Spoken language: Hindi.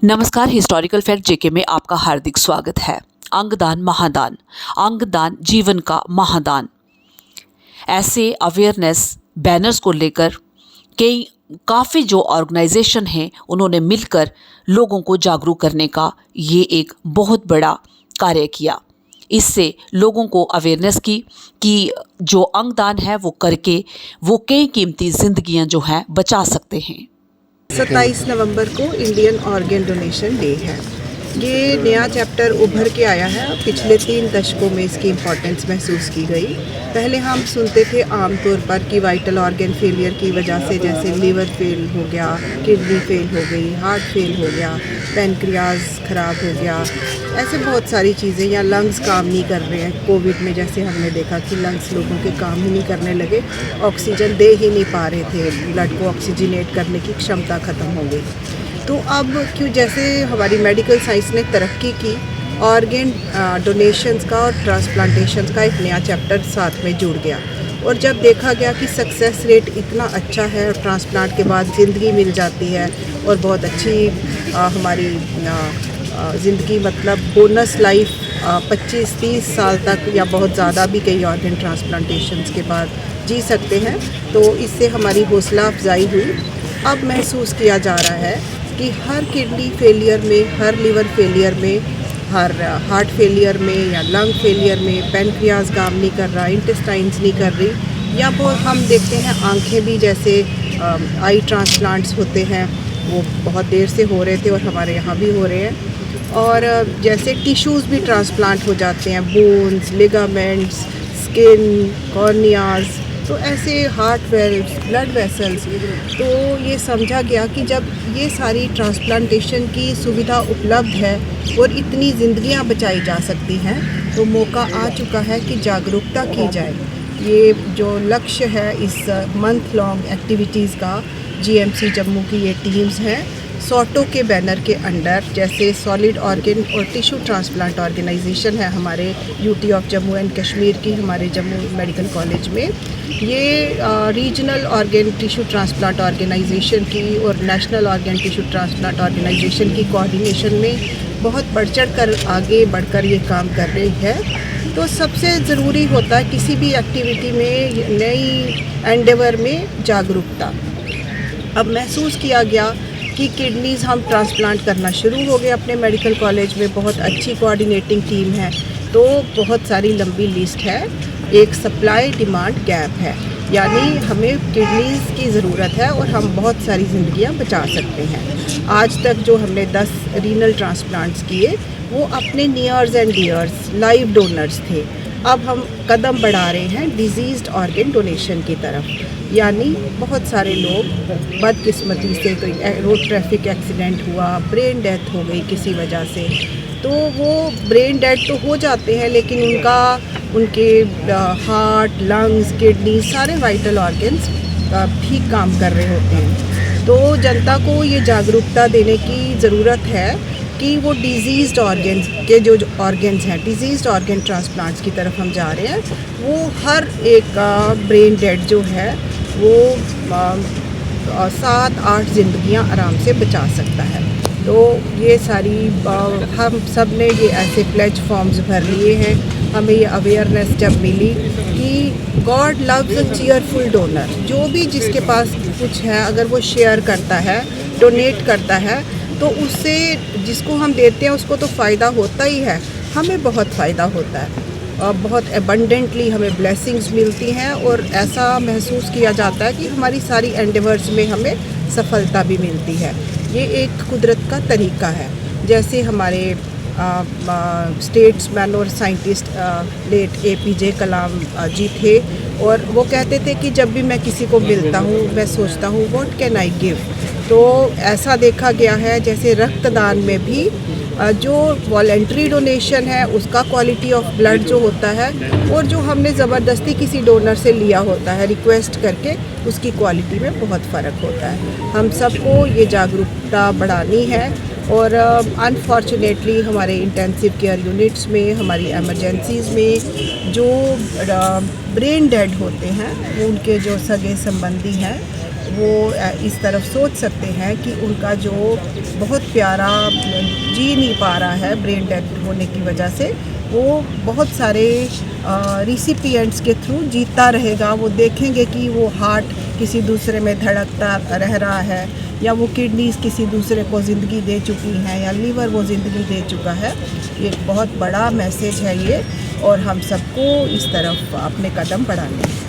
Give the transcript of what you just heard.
नमस्कार। हिस्टोरिकल फैक्ट जेके में आपका हार्दिक स्वागत है। अंगदान महादान, अंगदान जीवन का महादान, ऐसे अवेयरनेस बैनर्स को लेकर काफ़ी जो ऑर्गेनाइजेशन हैं उन्होंने मिलकर लोगों को जागरूक करने का ये एक बहुत बड़ा कार्य किया। इससे लोगों को अवेयरनेस की कि जो अंगदान है वो करके वो कई कीमती जिंदगियां जो हैं बचा सकते हैं। 27 नवंबर को इंडियन ऑर्गन डोनेशन डे है। ये नया चैप्टर उभर के आया है। पिछले 3 दशकों में इसकी इम्पोर्टेंस महसूस की गई। पहले हम सुनते थे आमतौर पर कि वाइटल ऑर्गन फेलियर की वजह से, जैसे लीवर फेल हो गया, किडनी फेल हो गई, हार्ट फेल हो गया, पैनक्रियाज ख़राब हो गया, ऐसे बहुत सारी चीज़ें, या लंग्स काम नहीं कर रहे हैं। कोविड में जैसे हमने देखा कि लंग्स लोगों के काम ही नहीं करने लगे, ऑक्सीजन दे ही नहीं पा रहे थे, ब्लड को ऑक्सीजनेट करने की क्षमता ख़त्म हो गई। तो अब क्यों, जैसे हमारी मेडिकल साइंस ने तरक्की की, ऑर्गन डोनेशंस का और ट्रांसप्लांटेशंस का एक नया चैप्टर साथ में जुड़ गया। और जब देखा गया कि सक्सेस रेट इतना अच्छा है और ट्रांसप्लांट के बाद ज़िंदगी मिल जाती है और बहुत अच्छी हमारी ज़िंदगी, मतलब बोनस लाइफ 25-30 साल तक या बहुत ज़्यादा भी कई ऑर्गन ट्रांसप्लांटेशंस के बाद जी सकते हैं, तो इससे हमारी हौसला अफजाई हुई। अब महसूस किया जा रहा है कि हर किडनी फेलियर में, हर लिवर फेलियर में, हर हार्ट फेलियर में या लंग फेलियर में, पैनक्रियाज काम नहीं कर रहा, इंटेस्टाइन्स नहीं कर रही, या बहुत हम देखते हैं आंखें भी, जैसे आई ट्रांसप्लांट्स होते हैं वो बहुत देर से हो रहे थे और हमारे यहाँ भी हो रहे हैं। और जैसे टिश्यूज़ भी ट्रांसप्लांट हो जाते हैं, बोन्स, लिगामेंट्स, स्किन, कॉर्नियाज, तो ऐसे हार्ट वेल्व्स, ब्लड वेसल्स। तो ये समझा गया कि जब ये सारी ट्रांसप्लांटेशन की सुविधा उपलब्ध है और इतनी ज़िंदगियां बचाई जा सकती हैं, तो मौका आ चुका है कि जागरूकता की जाए। ये जो लक्ष्य है इस मंथ लॉन्ग एक्टिविटीज़ का, जीएमसी जम्मू की ये टीम्स हैं, सॉटो के बैनर के अंडर, जैसे सॉलिड ऑर्गन और टिश्यू ट्रांसप्लांट ऑर्गेनाइजेशन है हमारे UT of Jammu and Kashmir की, हमारे जम्मू मेडिकल कॉलेज में, ये regional organ tissue transplant organisation की और national organ tissue transplant organisation की कोऑर्डिनेशन में बहुत बढ़ चढ़ कर आगे बढ़कर ये काम कर रही है। तो सबसे ज़रूरी होता है किसी भी एक्टिविटी में, नई एंडेवर में जागरूकता। अब महसूस किया गया कि किडनीज़ हम ट्रांसप्लांट करना शुरू हो गए अपने मेडिकल कॉलेज में। बहुत अच्छी कोऑर्डिनेटिंग टीम है, तो बहुत सारी लंबी लिस्ट है। एक सप्लाई डिमांड गैप है, यानी हमें किडनीज़ की ज़रूरत है और हम बहुत सारी ज़िंदगियां बचा सकते हैं। आज तक जो हमने 10 रीनल ट्रांसप्लांट्स किए वो अपने nears and dears live donors थे। अब हम कदम बढ़ा रहे हैं डिजीज़्ड ऑर्गन डोनेशन की तरफ, यानी बहुत सारे लोग बदकिस्मती से कोई रोड ट्रैफिक एक्सीडेंट हुआ, ब्रेन डेथ हो गई किसी वजह से, तो वो ब्रेन डेथ तो हो जाते हैं, लेकिन उनके हार्ट, लंग्स, किडनी, सारे वाइटल ऑर्गन्स ठीक काम कर रहे होते हैं। तो जनता को ये जागरूकता देने की ज़रूरत है कि वो डिजीज़्ड ऑर्गन्स के जो ऑर्गन्स हैं, डिजीज़्ड ऑर्गन ट्रांसप्लांट्स की तरफ हम जा रहे हैं। वो हर एक ब्रेन डेड जो है वो 7-8 ज़िंदगियां आराम से बचा सकता है। तो ये सारी हम सब ने ये ऐसे प्लेज फॉर्म्स भर लिए हैं। हमें ये अवेयरनेस जब मिली कि God loves a cheerful donor, जो भी जिसके पास कुछ है, अगर वो शेयर करता है, डोनेट करता है, तो उससे जिसको हम देते हैं उसको तो फ़ायदा होता ही है, हमें बहुत फ़ायदा होता है और बहुत एबंडेंटली हमें ब्लेसिंग्स मिलती हैं। और ऐसा महसूस किया जाता है कि हमारी सारी एंडेवर्स में हमें सफलता भी मिलती है। ये एक कुदरत का तरीका है। जैसे हमारे स्टेट्समैन और साइंटिस्ट लेट APJ कलाम जी थे, और वो कहते थे कि जब भी मैं किसी को मिलता हूँ मैं सोचता हूँ व्हाट कैन आई गिव। तो ऐसा देखा गया है, जैसे रक्तदान में भी जो वॉलेंट्री डोनेशन है उसका क्वालिटी ऑफ ब्लड जो होता है, और जो हमने ज़बरदस्ती किसी डोनर से लिया होता है रिक्वेस्ट करके, उसकी क्वालिटी में बहुत फ़र्क होता है। हम सबको ये जागरूकता बढ़ानी है। और अनफॉर्चुनेटली हमारे इंटेंसिव केयर यूनिट्स में, हमारी एमरजेंसीज़ में जो ब्रेन डेड होते हैं, उनके जो सगे संबंधी हैं, वो इस तरफ सोच सकते हैं कि उनका जो बहुत प्यारा जी नहीं पा रहा है ब्रेन डेथ होने की वजह से, वो बहुत सारे रिसिपिएंट्स के थ्रू जीता रहेगा। वो देखेंगे कि वो हार्ट किसी दूसरे में धड़कता रह रहा है, या वो किडनीज किसी दूसरे को ज़िंदगी दे चुकी हैं, या लीवर वो ज़िंदगी दे चुका है। ये एक बहुत बड़ा मैसेज है ये, और हम सबको इस तरफ अपने कदम बढ़ाने हैं।